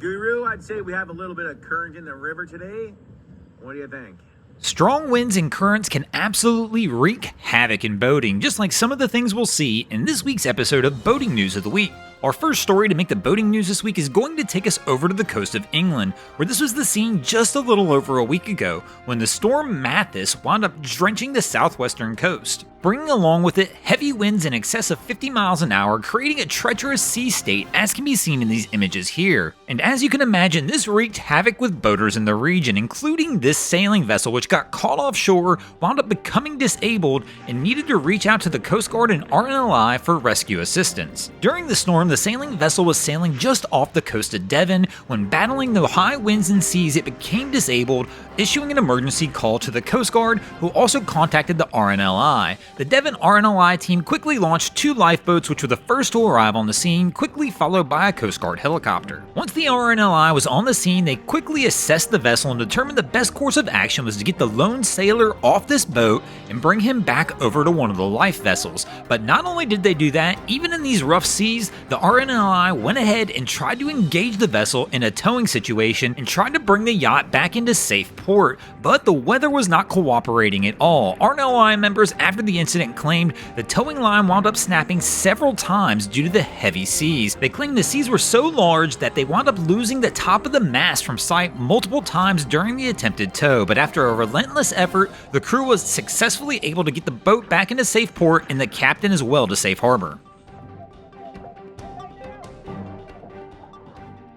Guru. I'd say we have a little bit of current in the river today. What do you think? Strong winds and currents can absolutely wreak havoc in boating, just like some of the things we'll see in this week's episode of Boating News of the Week. Our first story to make the boating news this week is going to take us over to the coast of England, where this was the scene just a little over a week ago when the storm Mathis wound up drenching the southwestern coast, bringing along with it heavy winds in excess of 50 miles an hour, creating a treacherous sea state as can be seen in these images here. And as you can imagine, this wreaked havoc with boaters in the region, including this sailing vessel which got caught offshore, wound up becoming disabled, and needed to reach out to the Coast Guard and RNLI for rescue assistance. During the storm, the sailing vessel was sailing just off the coast of Devon. When battling the high winds and seas, it became disabled, issuing an emergency call to the Coast Guard, who also contacted the RNLI. The Devon RNLI team quickly launched 2 lifeboats, which were the first to arrive on the scene, quickly followed by a Coast Guard helicopter. Once the RNLI was on the scene, they quickly assessed the vessel and determined the best course of action was to get the lone sailor off this boat and bring him back over to one of the life vessels. But not only did they do that, even in these rough seas, the RNLI went ahead and tried to engage the vessel in a towing situation and tried to bring the yacht back into safe port, but the weather was not cooperating at all. RNLI members after the incident claimed the towing line wound up snapping several times due to the heavy seas. They claimed the seas were so large that they wound up losing the top of the mast from sight multiple times during the attempted tow, but after a relentless effort, the crew was successfully able to get the boat back into safe port and the captain as well to safe harbor.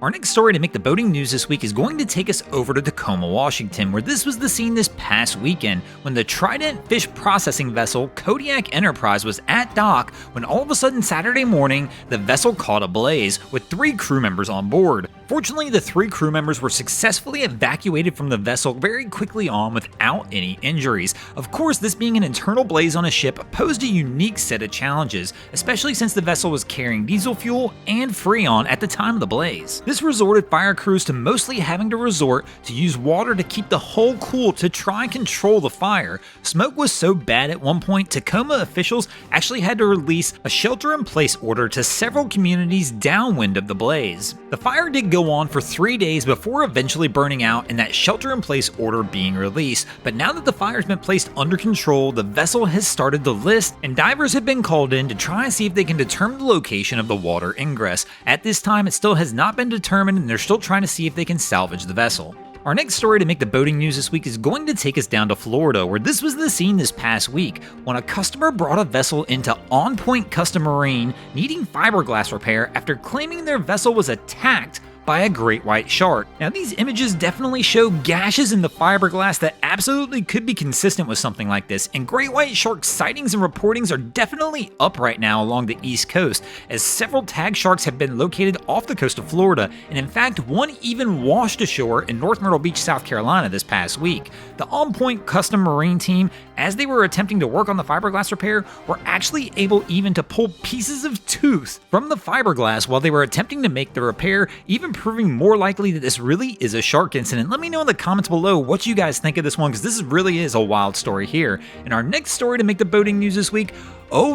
Our next story to make the boating news this week is going to take us over to Tacoma, Washington, where this was the scene this past weekend when the Trident fish processing vessel Kodiak Enterprise was at dock when all of a sudden Saturday morning the vessel caught a blaze with 3 crew members on board. Fortunately, the 3 crew members were successfully evacuated from the vessel very quickly on without any injuries. Of course, this being an internal blaze on a ship posed a unique set of challenges, especially since the vessel was carrying diesel fuel and Freon at the time of the blaze. This resorted fire crews to mostly having to resort to use water to keep the hull cool to try and control the fire. Smoke was so bad at one point, Tacoma officials actually had to release a shelter-in-place order to several communities downwind of the blaze. The fire did go on for 3 days before eventually burning out and that shelter-in-place order being released, but now that the fire's been placed under control, the vessel has started to list and divers have been called in to try and see if they can determine the location of the water ingress. At this time, it still has not been determined and they're still trying to see if they can salvage the vessel. Our next story to make the boating news this week is going to take us down to Florida, where this was the scene this past week when a customer brought a vessel into On Point Custom Marine needing fiberglass repair after claiming their vessel was attacked by a great white shark. Now, these images definitely show gashes in the fiberglass that absolutely could be consistent with something like this, and great white shark sightings and reportings are definitely up right now along the East Coast, as several tag sharks have been located off the coast of Florida, and in fact, one even washed ashore in North Myrtle Beach, South Carolina this past week. The On Point Custom Marine team, as they were attempting to work on the fiberglass repair, were actually able even to pull pieces of tooth from the fiberglass while they were attempting to make the repair, even proving more likely that this really is a shark incident. Let me know in the comments below what you guys think of this one, because this really is a wild story here. And our next story to make the boating news this week,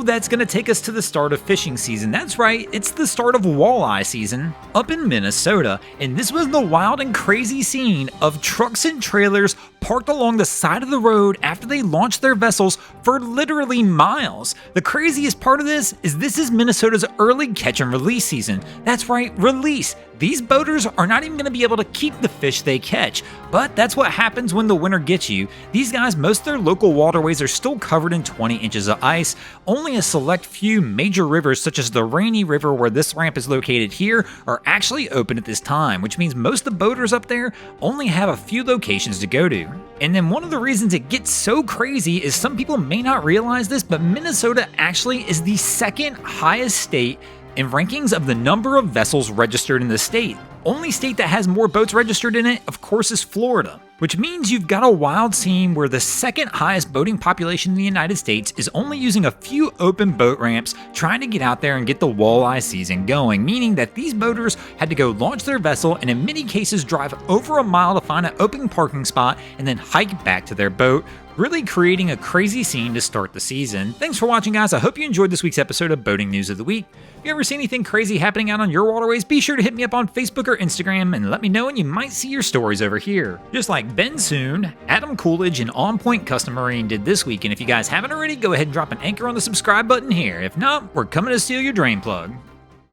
that's going to take us to the start of fishing season. That's right, it's the start of walleye season up in Minnesota, and this was the wild and crazy scene of trucks and trailers parked along the side of the road after they launched their vessels for literally miles. The craziest part of this is Minnesota's early catch and release season. That's right, release. These boaters are not even going to be able to keep the fish they catch, but that's what happens when the winter gets you. These guys, most of their local waterways are still covered in 20 inches of ice. Only a select few major rivers, such as the Rainy River where this ramp is located here, are actually open at this time, which means most of the boaters up there only have a few locations to go to. And then one of the reasons it gets so crazy is some people may not realize this, but Minnesota actually is the second highest state in rankings of the number of vessels registered in the state. Only state that has more boats registered in it, of course, is Florida. which means you've got a wild scene where the second highest boating population in the United States is only using a few open boat ramps trying to get out there and get the walleye season going, meaning that these boaters had to go launch their vessel and in many cases drive over a mile to find an open parking spot and then hike back to their boat, really creating a crazy scene to start the season. Thanks for watching, guys. I hope you enjoyed this week's episode of Boating News of the Week. If you ever see anything crazy happening out on your waterways, be sure to hit me up on Facebook or Instagram and let me know, and you might see your stories over here. Just like Ben Soon, Adam Coolidge, and On Point Custom Marine did this week. And if you guys haven't already, go ahead and drop an anchor on the subscribe button here. If not, we're coming to steal your drain plug.